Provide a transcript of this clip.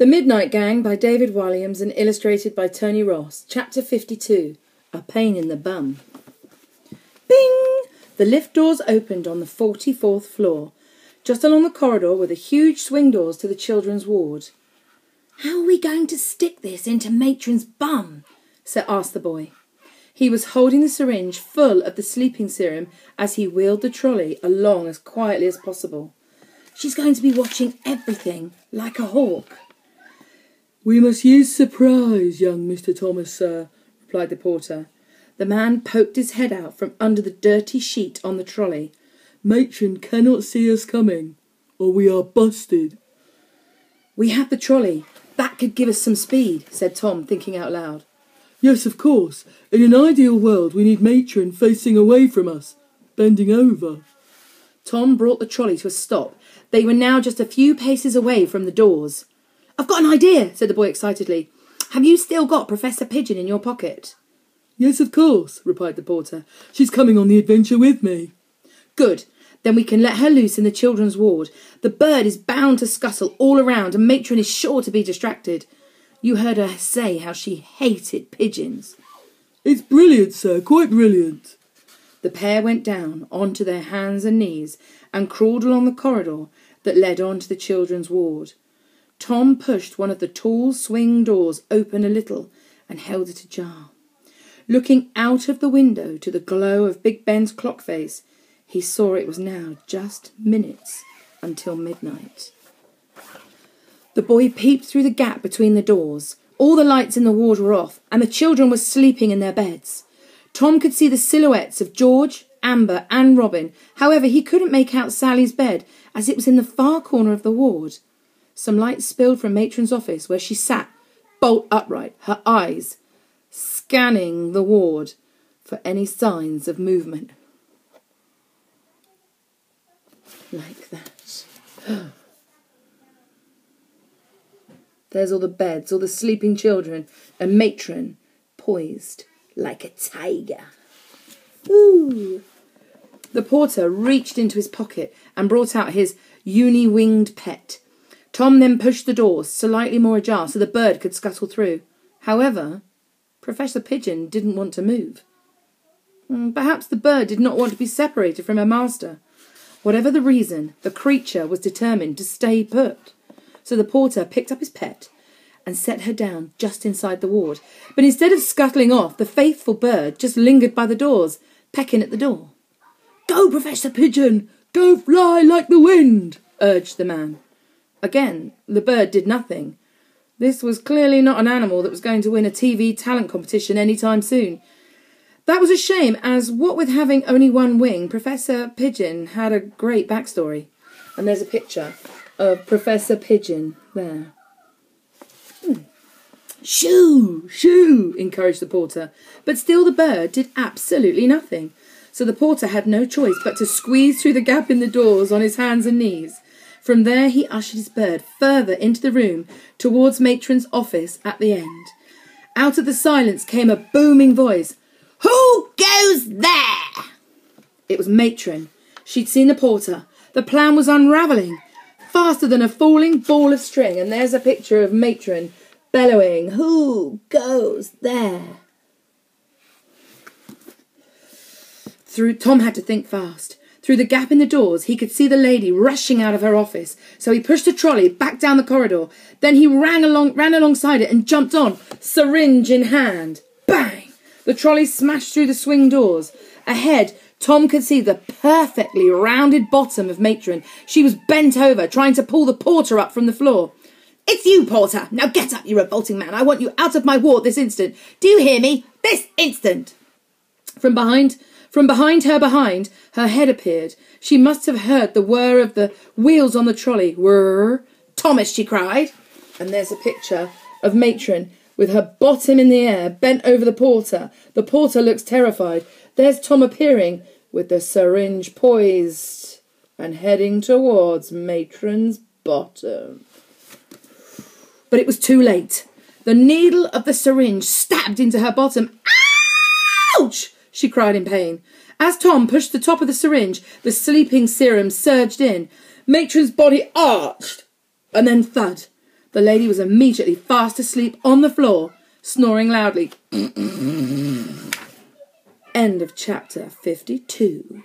The Midnight Gang by David Walliams and illustrated by Tony Ross. Chapter 52. A Pain in the Bum. Bing! The lift doors opened on the 44th floor. Just along the corridor were the huge swing doors to the children's ward. "How are we going to stick this into Matron's bum?" asked the boy. He was holding the syringe full of the sleeping serum as he wheeled the trolley along as quietly as possible. "She's going to be watching everything like a hawk." "We must use surprise, young Mr. Thomas, sir," replied the porter. The man poked his head out from under the dirty sheet on the trolley. "Matron cannot see us coming, or we are busted." "We have the trolley. That could give us some speed," said Tom, thinking out loud. "Yes, of course. In an ideal world, we need Matron facing away from us, bending over." Tom brought the trolley to a stop. They were now just a few paces away from the doors. "I've got an idea," said the boy excitedly. "Have you still got Professor Pigeon in your pocket?" "Yes, of course," replied the porter. "She's coming on the adventure with me." "Good. Then we can let her loose in the children's ward. The bird is bound to scuttle all around, and Matron is sure to be distracted. You heard her say how she hated pigeons." "It's brilliant, sir, quite brilliant." The pair went down onto their hands and knees and crawled along the corridor that led on to the children's ward. Tom pushed one of the tall swing doors open a little and held it ajar. Looking out of the window to the glow of Big Ben's clock face, he saw it was now just minutes until midnight. The boy peeped through the gap between the doors. All the lights in the ward were off, and the children were sleeping in their beds. Tom could see the silhouettes of George, Amber and Robin. However, he couldn't make out Sally's bed, as it was in the far corner of the ward. Some light spilled from Matron's office, where she sat, bolt upright, her eyes scanning the ward for any signs of movement. Like that. There's all the beds, all the sleeping children, and Matron poised like a tiger. Ooh! The porter reached into his pocket and brought out his uni-winged pet. Tom then pushed the door slightly more ajar so the bird could scuttle through. However, Professor Pigeon didn't want to move. Perhaps the bird did not want to be separated from her master. Whatever the reason, the creature was determined to stay put. So the porter picked up his pet and set her down just inside the ward. But instead of scuttling off, the faithful bird just lingered by the doors, pecking at the door. "Go, Professor Pigeon! Go fly like the wind!" urged the man. Again, the bird did nothing. This was clearly not an animal that was going to win a TV talent competition any time soon. That was a shame, as what with having only one wing, Professor Pigeon had a great backstory. And there's a picture of Professor Pigeon there. "Shoo! Shoo!" encouraged the porter. But still the bird did absolutely nothing. So the porter had no choice but to squeeze through the gap in the doors on his hands and knees. From there he ushered his bird further into the room towards Matron's office at the end. Out of the silence came a booming voice. "Who goes there?" It was Matron. She'd seen the porter. The plan was unravelling faster than a falling ball of string, and there's a picture of Matron bellowing, "Who goes there?" Tom had to think fast. Through the gap in the doors, he could see the lady rushing out of her office, so he pushed the trolley back down the corridor. Then he ran alongside it and jumped on, syringe in hand. Bang! The trolley smashed through the swing doors. Ahead, Tom could see the perfectly rounded bottom of Matron. She was bent over, trying to pull the porter up from the floor. "It's you, porter! Now get up, you revolting man! I want you out of my ward this instant! Do you hear me? This instant!" From behind her head appeared. She must have heard the whir of the wheels on the trolley. "Whir! Thomas!" she cried. And there's a picture of Matron with her bottom in the air, bent over the porter. The porter looks terrified. There's Tom appearing with the syringe poised and heading towards Matron's bottom. But it was too late. The needle of the syringe stabbed into her bottom. "Ouch!" she cried in pain. As Tom pushed the top of the syringe, the sleeping serum surged in. Matron's body arched, and then thud. The lady was immediately fast asleep on the floor, snoring loudly. End of chapter 52.